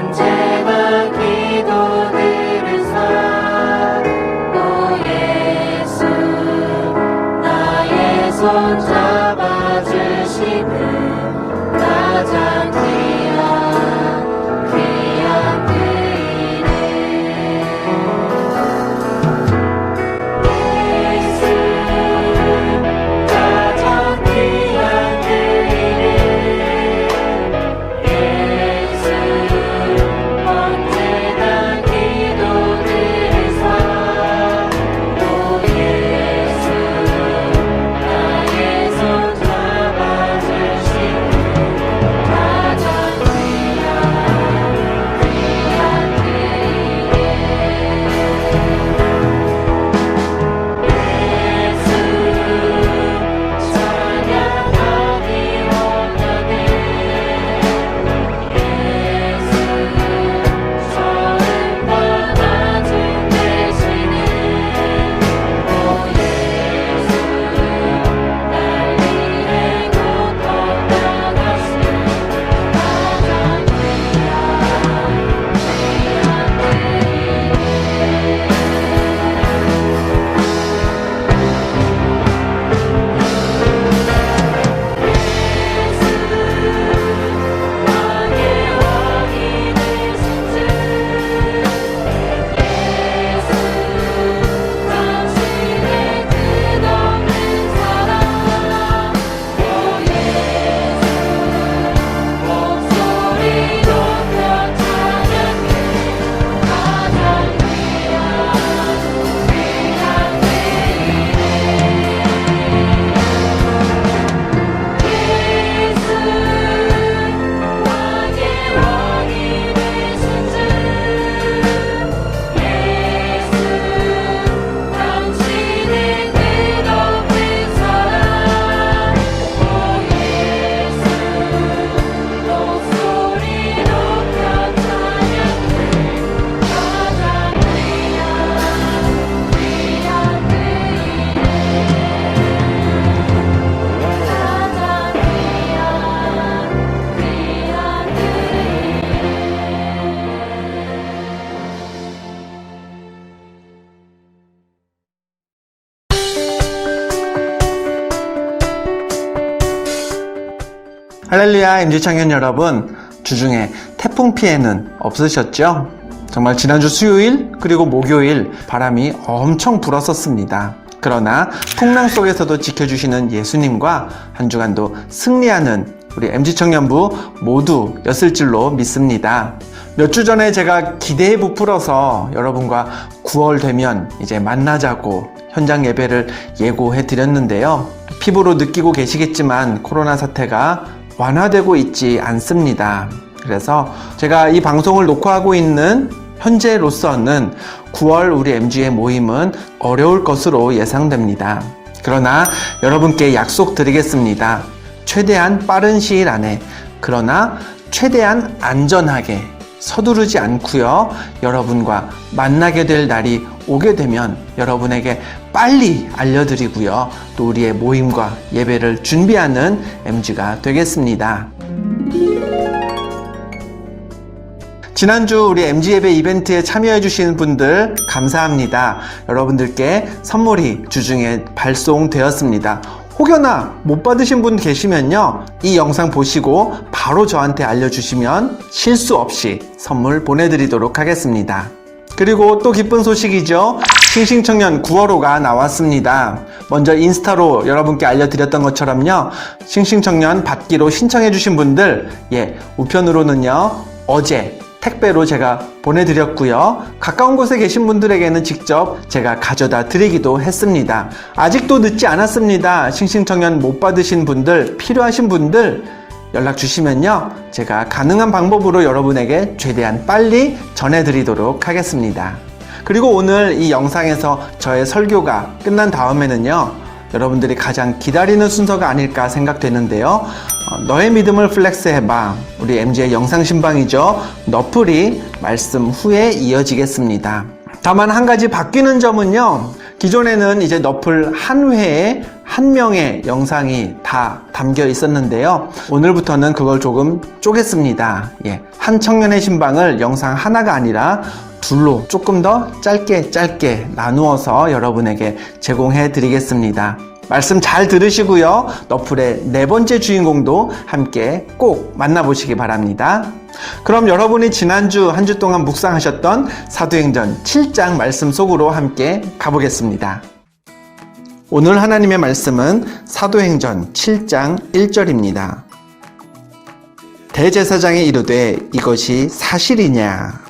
언제나 기도 들으사 오 예수 나의 손 잡아주시는 가장 귀한 그이네. 예수 가장 귀한 그이네. 예수 언제나 기도 들으사 오 예수 나의 손 잡아주시는 가장 귀한 그이네. 예수 찬양하기 원하네. 예수 처음과 나중 되시는 오 예수 날 위해 고통 당하신 가장 왕의 왕이 되신 주 예수 당신의 끝없는 사랑 오 예수 목소리 높여 찬양해 가장 귀한 예수 왕의 왕이 되신 주 예수 당신의 끝없는 사랑 오 예수 목소리 높여 찬양해 가장 귀한 할렐루야, MZ청년 여러분, 주중에 태풍 피해는 없으셨죠? 정말 지난주 수요일 그리고 목요일 바람이 엄청 불었었습니다. 그러나 풍랑 속에서도 지켜주시는 예수님과 한 주간도 승리하는 우리 MZ청년부 모두였을 줄로 믿습니다. 몇 주 전에 제가 기대에 부풀어서 여러분과 9월 되면 이제 만나자고 현장 예배를 예고해 드렸는데요. 피부로 느끼고 계시겠지만 코로나 사태가 완화되고 있지 않습니다. 그래서 제가 이 방송을 녹화하고 있는 현재로서는 9월 우리 MG의 모임은 어려울 것으로 예상됩니다. 그러나 여러분께 약속드리겠습니다. 최대한 빠른 시일 안에, 그러나 최대한 안전하게 서두르지 않고요, 여러분과 만나게 될 날이 오게 되면 여러분에게 빨리 알려드리고요, 또 우리의 모임과 예배를 준비하는 MG가 되겠습니다. 지난주 우리 MG 예배 이벤트에 참여해 주신 분들 감사합니다. 여러분들께 선물이 주중에 발송되었습니다. 혹여나 못 받으신 분 계시면요, 이 영상 보시고 바로 저한테 알려주시면 실수 없이 선물 보내드리도록 하겠습니다. 그리고 또 기쁜 소식이죠. 싱싱청년 9월호가 나왔습니다. 먼저 인스타로 여러분께 알려드렸던 것처럼요, 싱싱청년 받기로 신청해 주신 분들, 우편으로는요 어제 택배로 제가 보내드렸고요, 가까운 곳에 계신 분들에게는 직접 제가 가져다 드리기도 했습니다. 아직도 늦지 않았습니다. 싱싱청년 못 받으신 분들, 필요하신 분들 연락 주시면요, 제가 가능한 방법으로 여러분에게 최대한 빨리 전해드리도록 하겠습니다. 그리고 오늘 이 영상에서 저의 설교가 끝난 다음에는요, 여러분들이 가장 기다리는 순서가 아닐까 생각되는데요, 너의 믿음을 플렉스 해봐, 우리 MG의 영상 신방이죠. 너플이 말씀 후에 이어지겠습니다. 다만 한 가지 바뀌는 점은요, 기존에는 이제 너플 한 회에 한 명의 영상이 다 담겨 있었는데요. 오늘부터는 그걸 조금 쪼갰습니다. 한 청년의 신방을 영상 하나가 아니라 둘로 조금 더 짧게 나누어서 여러분에게 제공해 드리겠습니다. 말씀 잘 들으시고요. 너플의 네 번째 주인공도 함께 꼭 만나보시기 바랍니다. 그럼 여러분이 지난주 한 주 동안 묵상하셨던 사도행전 7장 말씀 속으로 함께 가보겠습니다. 오늘 하나님의 말씀은 사도행전 7장 1절입니다. 대제사장이 이르되 이것이 사실이냐?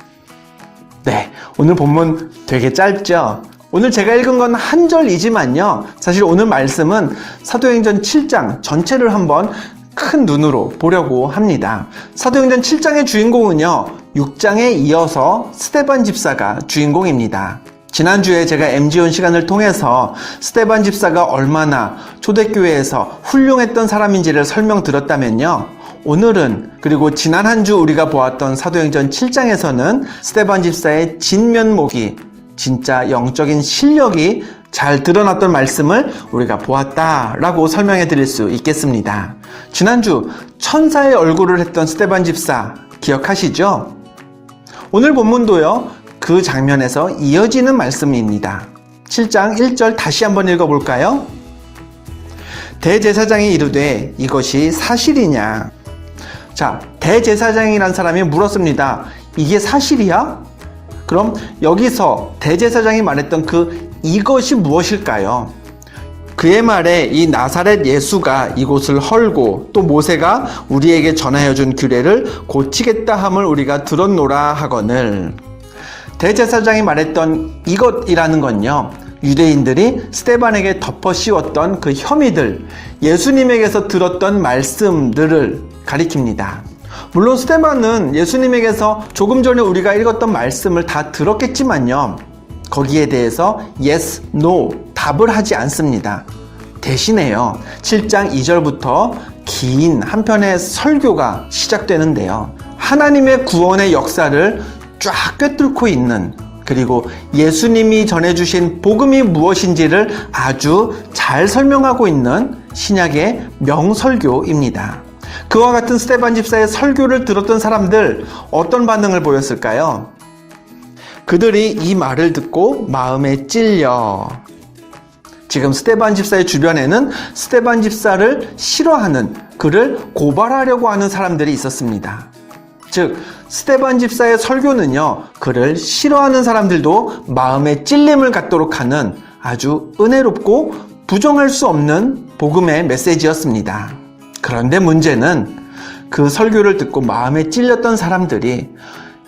네, 오늘 본문 되게 짧죠? 오늘 제가 읽은 건 한 절이지만요. 사실 오늘 말씀은 사도행전 7장 전체를 한번 큰 눈으로 보려고 합니다. 사도행전 7장의 주인공은요, 6장에 이어서 스데반 집사가 주인공입니다. 지난주에 제가 MG온 시간을 통해서 스데반 집사가 얼마나 초대교회에서 훌륭했던 사람인지를 설명드렸다면요. 오늘은 그리고 지난 한 주 우리가 보았던 사도행전 7장에서는 스데반 집사의 진면목이 진짜 영적인 실력이 잘 드러났던 말씀을 우리가 보았다라고 설명해 드릴 수 있겠습니다. 지난주 천사의 얼굴을 했던 스데반 집사 기억하시죠? 오늘 본문도요, 그 장면에서 이어지는 말씀입니다. 7장 1절 다시 한번 읽어볼까요? 대제사장이 이르되 이것이 사실이냐? 자, 대제사장이란 사람이 물었습니다. 이게 사실이야? 그럼 여기서 대제사장이 말했던 이것이 무엇일까요? 그의 말에 이 나사렛 예수가 이곳을 헐고 또 모세가 우리에게 전하여 준 규례를 고치겠다 함을 우리가 들었노라 하거늘. 대제사장이 말했던 이것이라는 건요, 유대인들이 스데반에게 덮어 씌웠던 그 혐의들, 예수님에게서 들었던 말씀들을 가리킵니다. 물론 스데반은 예수님에게서 조금 전에 우리가 읽었던 말씀을 다 들었겠지만요, 거기에 대해서 yes, no 답을 하지 않습니다. 대신에요, 7장 2절부터 긴 한 편의 설교가 시작되는데요, 하나님의 구원의 역사를 쫙 꿰뚫고 있는, 그리고 예수님이 전해주신 복음이 무엇인지를 아주 잘 설명하고 있는 신약의 명설교입니다. 그와 같은 스데반 집사의 설교를 들었던 사람들, 어떤 반응을 보였을까요? 그들이 이 말을 듣고 마음에 찔려. 지금 스데반 집사의 주변에는 스데반 집사를 싫어하는, 그를 고발하려고 하는 사람들이 있었습니다. 즉, 스데반 집사의 설교는요, 그를 싫어하는 사람들도 마음에 찔림을 갖도록 하는 아주 은혜롭고 부정할 수 없는 복음의 메시지였습니다. 그런데 문제는 그 설교를 듣고 마음에 찔렸던 사람들이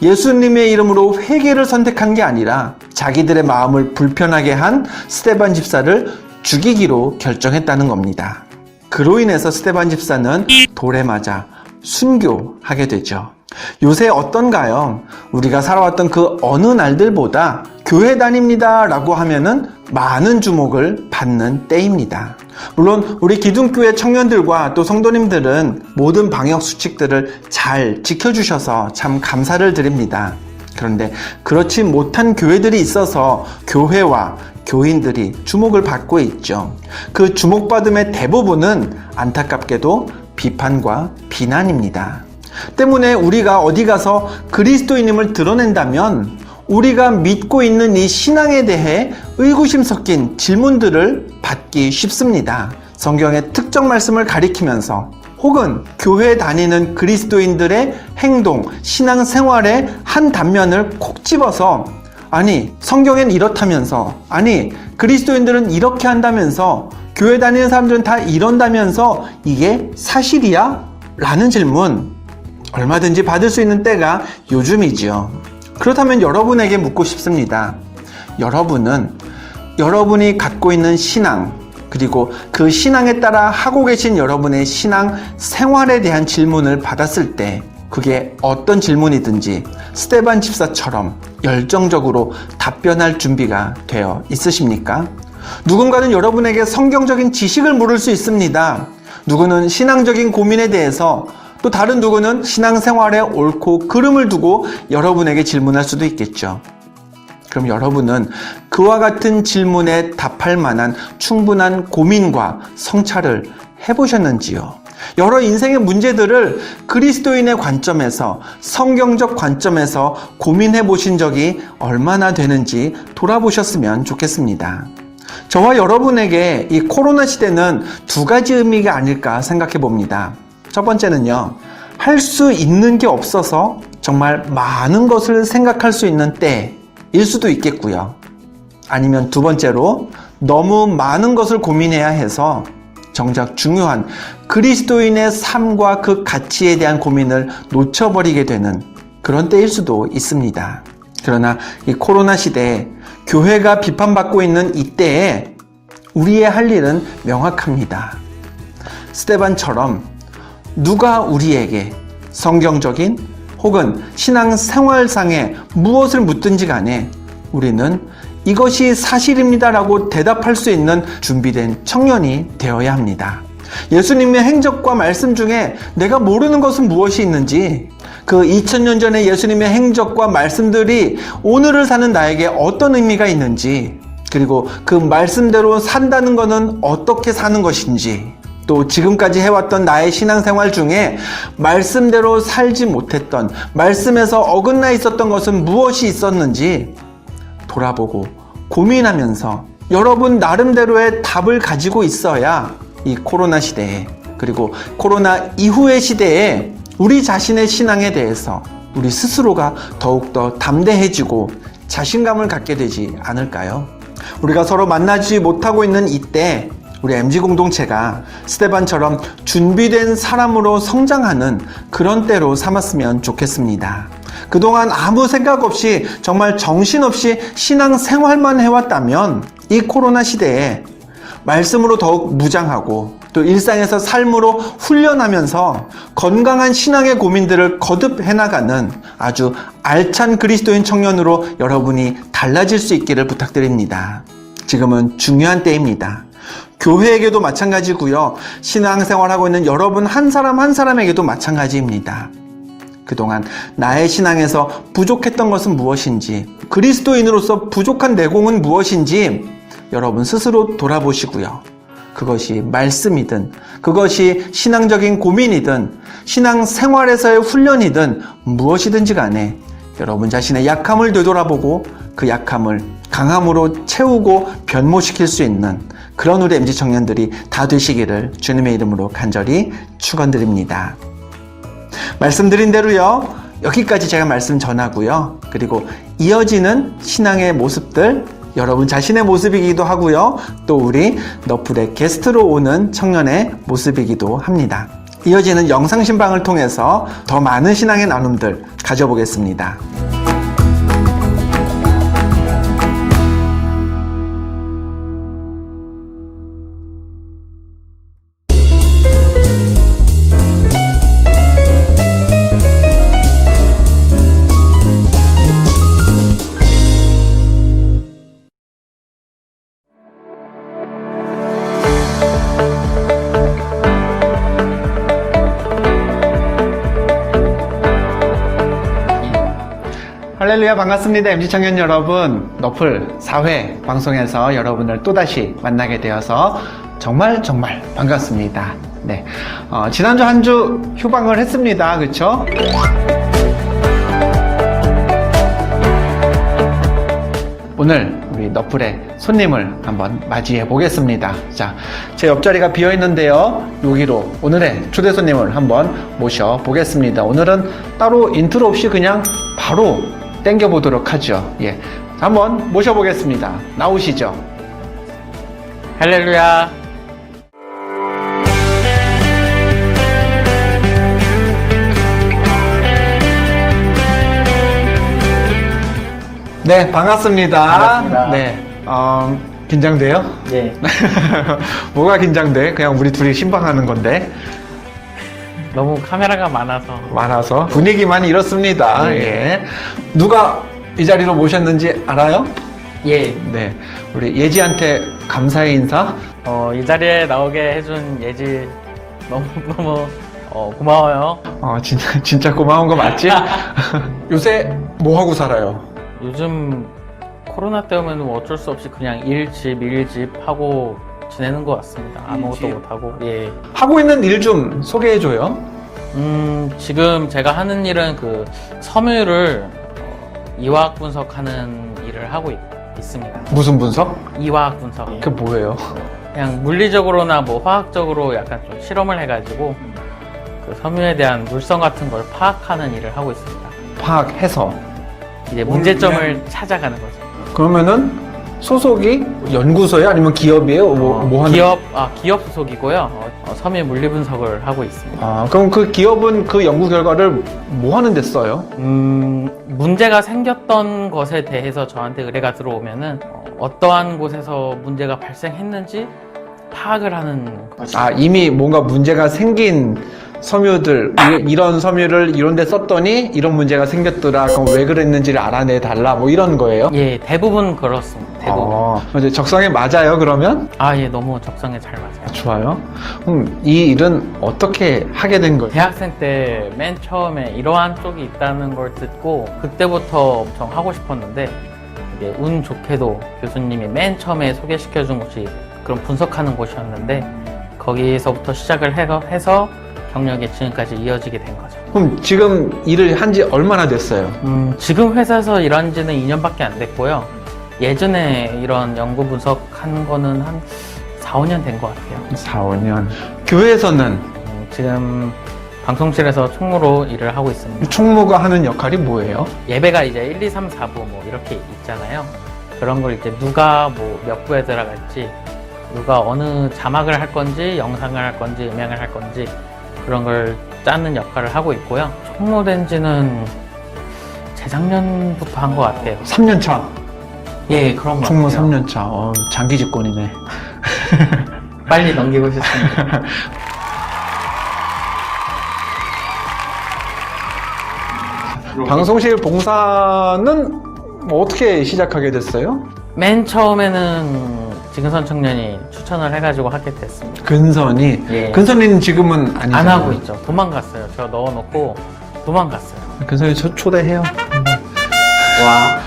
예수님의 이름으로 회개를 선택한 게 아니라 자기들의 마음을 불편하게 한 스데반 집사를 죽이기로 결정했다는 겁니다. 그로 인해서 스데반 집사는 돌에 맞아 순교하게 되죠. 요새 어떤가요? 우리가 살아왔던 그 어느 날들보다 교회 다닙니다 라고 하면은 많은 주목을 받는 때입니다. 물론 우리 기둥교회 청년들과 또 성도님들은 모든 방역 수칙들을 잘 지켜주셔서 참 감사를 드립니다. 그런데 그렇지 못한 교회들이 있어서 교회와 교인들이 주목을 받고 있죠. 그 주목받음의 대부분은 안타깝게도 비판과 비난입니다. 때문에 우리가 어디 가서 그리스도인임을 드러낸다면 우리가 믿고 있는 이 신앙에 대해 의구심 섞인 질문들을 받기 쉽습니다. 성경의 특정 말씀을 가리키면서 혹은 교회에 다니는 그리스도인들의 행동, 신앙생활의 한 단면을 콕 집어서 아니, 성경엔 이렇다면서, 아니, 그리스도인들은 이렇게 한다면서, 교회 다니는 사람들은 다 이런다면서 이게 사실이야? 라는 질문 얼마든지 받을 수 있는 때가 요즘이지요. 그렇다면 여러분에게 묻고 싶습니다. 여러분은 여러분이 갖고 있는 신앙, 그리고 그 신앙에 따라 하고 계신 여러분의 신앙 생활에 대한 질문을 받았을 때 그게 어떤 질문이든지 스데반 집사처럼 열정적으로 답변할 준비가 되어 있으십니까? 누군가는 여러분에게 성경적인 지식을 물을 수 있습니다. 누구는 신앙적인 고민에 대해서, 또 다른 누구는 신앙생활에 옳고 그름을 두고 여러분에게 질문할 수도 있겠죠. 그럼 여러분은 그와 같은 질문에 답할 만한 충분한 고민과 성찰을 해보셨는지요? 여러 인생의 문제들을 그리스도인의 관점에서, 성경적 관점에서 고민해 보신 적이 얼마나 되는지 돌아보셨으면 좋겠습니다. 저와 여러분에게 이 코로나 시대는 두 가지 의미가 아닐까 생각해 봅니다. 첫 번째는요, 할 수 있는 게 없어서 정말 많은 것을 생각할 수 있는 때일 수도 있겠고요. 아니면 두 번째로, 너무 많은 것을 고민해야 해서 정작 중요한 그리스도인의 삶과 그 가치에 대한 고민을 놓쳐버리게 되는 그런 때일 수도 있습니다. 그러나 이 코로나 시대에 교회가 비판받고 있는 이때에 우리의 할 일은 명확합니다. 스데반처럼 누가 우리에게 성경적인 혹은 신앙생활상에 무엇을 묻든지 간에 우리는 이것이 사실입니다라고 대답할 수 있는 준비된 청년이 되어야 합니다. 예수님의 행적과 말씀 중에 내가 모르는 것은 무엇이 있는지, 그 2000년 전의 예수님의 행적과 말씀들이 오늘을 사는 나에게 어떤 의미가 있는지, 그리고 그 말씀대로 산다는 것은 어떻게 사는 것인지, 또 지금까지 해왔던 나의 신앙생활 중에 말씀대로 살지 못했던, 말씀에서 어긋나 있었던 것은 무엇이 있었는지 돌아보고 고민하면서 여러분 나름대로의 답을 가지고 있어야 이 코로나 시대에, 그리고 코로나 이후의 시대에 우리 자신의 신앙에 대해서 우리 스스로가 더욱더 담대해지고 자신감을 갖게 되지 않을까요? 우리가 서로 만나지 못하고 있는 이때 우리 MG 공동체가 스데반처럼 준비된 사람으로 성장하는 그런 때로 삼았으면 좋겠습니다. 그동안 아무 생각 없이 정말 정신없이 신앙생활만 해왔다면 이 코로나 시대에 말씀으로 더욱 무장하고 또 일상에서 삶으로 훈련하면서 건강한 신앙의 고민들을 거듭 해나가는 아주 알찬 그리스도인 청년으로 여러분이 달라질 수 있기를 부탁드립니다. 지금은 중요한 때입니다. 교회에게도 마찬가지고요. 신앙생활하고 있는 여러분 한 사람 한 사람에게도 마찬가지입니다. 그동안 나의 신앙에서 부족했던 것은 무엇인지, 그리스도인으로서 부족한 내공은 무엇인지 여러분 스스로 돌아보시고요. 그것이 말씀이든, 그것이 신앙적인 고민이든, 신앙생활에서의 훈련이든 무엇이든지 간에 여러분 자신의 약함을 되돌아보고 그 약함을 강함으로 채우고 변모시킬 수 있는 그런 우리 MG 청년들이 다 되시기를 주님의 이름으로 간절히 축원드립니다. 말씀드린 대로요, 여기까지 제가 말씀 전하고요. 그리고 이어지는 신앙의 모습들, 여러분 자신의 모습이기도 하고요. 또 우리 너플의 게스트로 오는 청년의 모습이기도 합니다. 이어지는 영상 신방을 통해서 더 많은 신앙의 나눔들 가져보겠습니다. 할렐루야, 반갑습니다. MG 청년 여러분, 너플 4회 방송에서 여러분을 또다시 만나게 되어서 정말 반갑습니다. 네, 지난주 한 주 휴방을 했습니다. 그쵸? 오늘 우리 너플의 손님을 한번 맞이해 보겠습니다. 자, 제 옆자리가 비어 있는데요. 여기로 오늘의 초대 손님을 한번 모셔 보겠습니다. 오늘은 따로 인트로 없이 그냥 바로 땡겨 보도록 하죠. 예, 한번 모셔보겠습니다. 나오시죠. 할렐루야. 네, 반갑습니다. 반갑습니다. 네, 긴장돼요? 예. 뭐가 긴장돼? 그냥 우리 둘이 신방하는 건데. 너무 카메라가 많아서 분위기만 이렇습니다. 예. 누가 이 자리로 모셨는지 알아요? 예. 네, 우리 예지한테 감사의 인사. 이 자리에 나오게 해준 예지 너무 고마워요. 진짜 고마운 거 맞지? 요새 뭐 하고 살아요? 요즘 코로나 때문에 뭐 어쩔 수 없이 그냥 일집 하고 지내는 것 같습니다. 아무것도 일집? 못하고. 예. 하고 있는 일 좀 소개해줘요. 지금 제가 하는 일은 그 섬유를 이화학 분석하는 일을 하고 있습니다. 무슨 분석? 이화학 분석. 그게 뭐예요? 그냥 물리적으로나 뭐 화학적으로 약간 좀 실험을 해가지고 그 섬유에 대한 물성 같은 걸 파악하는 일을 하고 있습니다. 파악해서. 이제 문제점을 찾아가는 거죠. 그러면은 소속이 연구소예요? 아니면 기업이에요? 뭐 하는? 기업 소속이고요. 섬유 물리 분석을 하고 있습니다. 아, 그럼 그 기업은 그 연구 결과를 뭐 하는 데 써요? 문제가 생겼던 것에 대해서 저한테 의뢰가 들어오면은 어떠한 곳에서 문제가 발생했는지 파악을 하는 거죠. 아, 이미 뭔가 문제가 생긴 섬유들, 이런 섬유를 이런 데 썼더니 이런 문제가 생겼더라. 그럼 왜 그랬는지를 알아내 달라. 뭐 이런 거예요? 예, 대부분 그렇습니다. 대부분. 이제 적성에 맞아요, 그러면? 예, 너무 적성에 잘 맞아요. 좋아요. 그럼 이 일은 어떻게 하게 된 거예요? 대학생 때 맨 처음에 이러한 쪽이 있다는 걸 듣고 그때부터 엄청 하고 싶었는데 이게 운 좋게도 교수님이 맨 처음에 소개시켜준 곳이 그런 분석하는 곳이었는데 거기서부터 시작을 해서 경력이 지금까지 이어지게 된 거죠. 그럼 지금 일을 한 지 얼마나 됐어요? 지금 회사에서 일한 지는 2년밖에 안 됐고요. 예전에 이런 연구 분석한 거는 한 4, 5년 된 것 같아요. 4, 5년. 교회에서는 지금 방송실에서 총무로 일을 하고 있습니다. 총무가 하는 역할이 뭐예요? 예배가 이제 1, 2, 3, 4부 뭐 이렇게 있잖아요. 그런 걸 이제 누가 뭐 몇 부에 들어갈지, 누가 어느 자막을 할 건지, 영상을 할 건지, 음향을 할 건지 그런 걸 짜는 역할을 하고 있고요. 총무된 지는 재작년부터 한 것 같아요. 3년 차. 예, 그런 것 총무 같아요. 3년 차. 장기 집권이네. 빨리 넘기고 싶습니다. 방송실 봉사는 뭐 어떻게 시작하게 됐어요? 맨 처음에는 지근선 청년이 추천을 해가지고 하게 됐습니다. 근선이. 예. 근선이는 지금은 아니죠. 안 하고 있죠. 도망갔어요. 저 넣어놓고 도망갔어요. 근선이 저 초대해요. 와.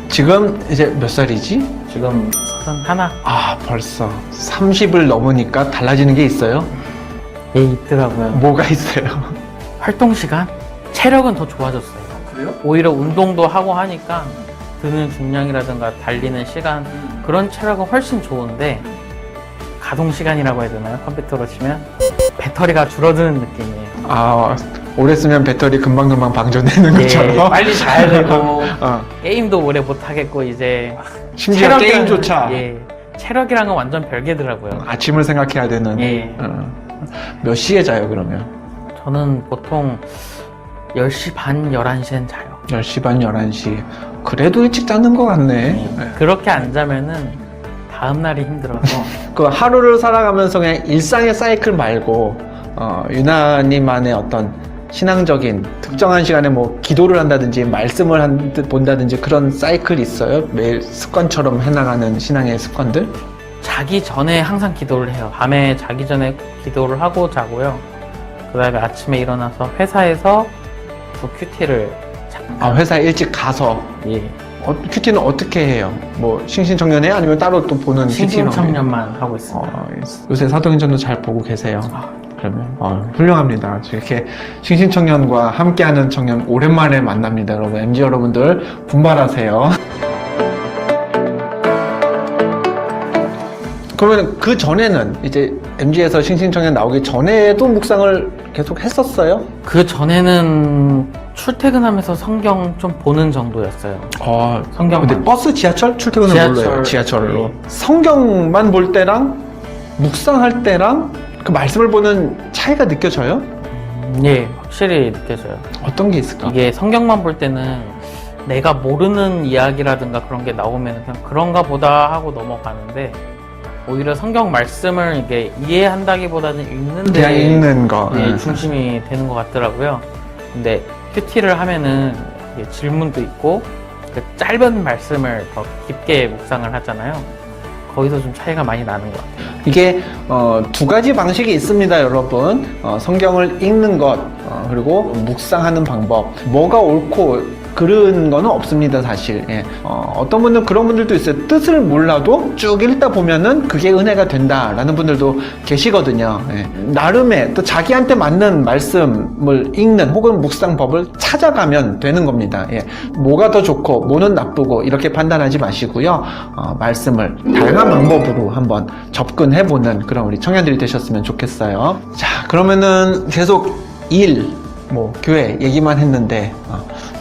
지금 이제 몇 살이지? 지금 31? 아, 벌써 30을 넘으니까 달라지는 게 있어요? 예, 있더라고요. 뭐가 있어요? 활동 시간? 체력은 더 좋아졌어요. 그래요? 오히려 운동도 하고 하니까 드는 중량이라든가 달리는 시간 그런 체력은 훨씬 좋은데 가동 시간이라고 해야 되나요? 컴퓨터로 치면 배터리가 줄어드는 느낌이에요. 아, 오래 쓰면 배터리 금방금방 방전되는 예, 것처럼. 빨리 자야 되고 어. 게임도 오래 못 하겠고 이제 심지어 체력이랑은- 게임조차 예, 체력이랑은 완전 별개더라고요. 아침을 생각해야 되는. 예. 몇 시에 자요, 그러면? 저는 보통 10시 반, 11시엔 자요. 10시 반, 11시. 그래도 일찍 자는 것 같네. 네. 그렇게 안 자면은 다음날이 힘들어서 그 하루를 살아가면서 그냥 일상의 사이클 말고, 유나님만의 어떤 신앙적인 특정한 시간에 뭐 기도를 한다든지 말씀을 본다든지 그런 사이클 있어요? 매일 습관처럼 해나가는 신앙의 습관들? 자기 전에 항상 기도를 해요. 밤에 자기 전에 기도를 하고 자고요. 그 다음에 아침에 일어나서 회사에서 또 큐티를 회사에 일찍 가서. 예, 큐티는 어떻게 해요? 뭐 싱싱청년해요? 아니면 따로 또 보는 큐티는? 신청년만 하고 있습니다. 요새 사도행전도 잘 보고 계세요. 그러면 훌륭합니다. 이렇게 싱싱청년과 함께하는 청년 오랜만에 만납니다. 여러분, MG 여러분들 분발하세요. 그러면 그 전에는 이제 MG에서 싱싱청년 나오기 전에도 묵상을 계속 했었어요? 그 전에는 출퇴근하면서 성경 좀 보는 정도였어요. 성경만. 근데 버스, 지하철? 출퇴근은 몰라요. 지하철로. 네. 성경만 볼 때랑 묵상할 때랑 그 말씀을 보는 차이가 느껴져요? 예, 확실히 느껴져요. 어떤 게 있을까? 이게 성경만 볼 때는 내가 모르는 이야기라든가 그런 게 나오면 그냥 그런가 보다 하고 넘어가는데 오히려 성경 말씀을 이게 이해한다기보다는 읽는데 그냥 읽는 거. 예, 중심이 되는 것 같더라고요. 근데 큐티를 하면은 이게 질문도 있고 그 짧은 말씀을 더 깊게 묵상을 하잖아요. 거기서 좀 차이가 많이 나는 것 같아요. 이게 두 가지 방식이 있습니다, 여러분. 성경을 읽는 것 그리고 묵상하는 방법. 뭐가 옳고 그런 거는 없습니다, 사실. 예. 어떤 분들 그런 분들도 있어요. 뜻을 몰라도 쭉 읽다 보면은 그게 은혜가 된다라는 분들도 계시거든요. 예. 나름의 또 자기한테 맞는 말씀을 읽는 혹은 묵상법을 찾아가면 되는 겁니다. 예. 뭐가 더 좋고 뭐는 나쁘고 이렇게 판단하지 마시고요. 말씀을 다양한 방법으로 한번 접근해보는 그런 우리 청년들이 되셨으면 좋겠어요. 자, 그러면은 계속 교회 얘기만 했는데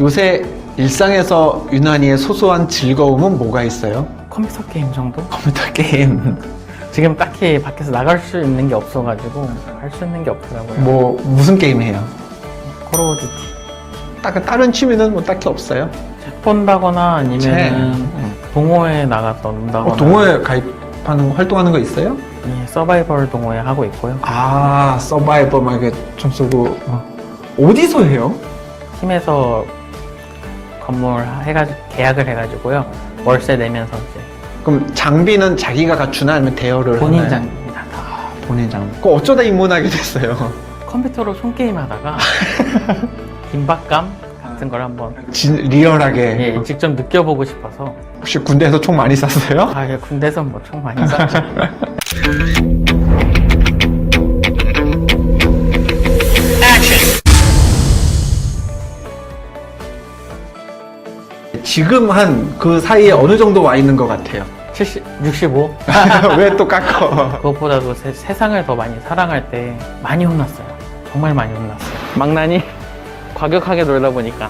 요새 일상에서 유난히의 소소한 즐거움은 뭐가 있어요? 컴퓨터 게임 정도? 컴퓨터 게임. 지금 딱히 밖에서 나갈 수 있는 게 없어가지고 할 수 있는 게 없더라고요. 무슨 게임 해요? 콜 오브 듀티. 다른 취미는 뭐 딱히 없어요? 책 본다거나 아니면 책. 동호회에 나갔다 논다거나. 동호회 가입하는 활동하는 거 있어요? 예, 서바이벌 동호회 하고 있고요. 서바이벌 막 이렇게 좀 쓰고. 어디서 해요? 팀에서 건물 계약을 해가지고요. 월세 내면서 이제 그럼 장비는 자기가 갖추나 아니면 대여를 본인 하나요? 장비입니다. 다. 본인 장비. 그거 어쩌다 입문하게 됐어요? 컴퓨터로 손게임 하다가 긴박감 같은 걸 한번 리얼하게. 직접 느껴보고 싶어서. 혹시 군대에서 총 많이 쐈어요? 예, 군대에서 뭐 총 많이 쐈죠. 지금 한 그 사이에 어느 정도 와 있는 것 같아요? 65? 왜 또 깎어? 그것보다도 세상을 더 많이 사랑할 때 많이 혼났어요. 정말 많이 혼났어요. 망나니 과격하게 놀다 보니까.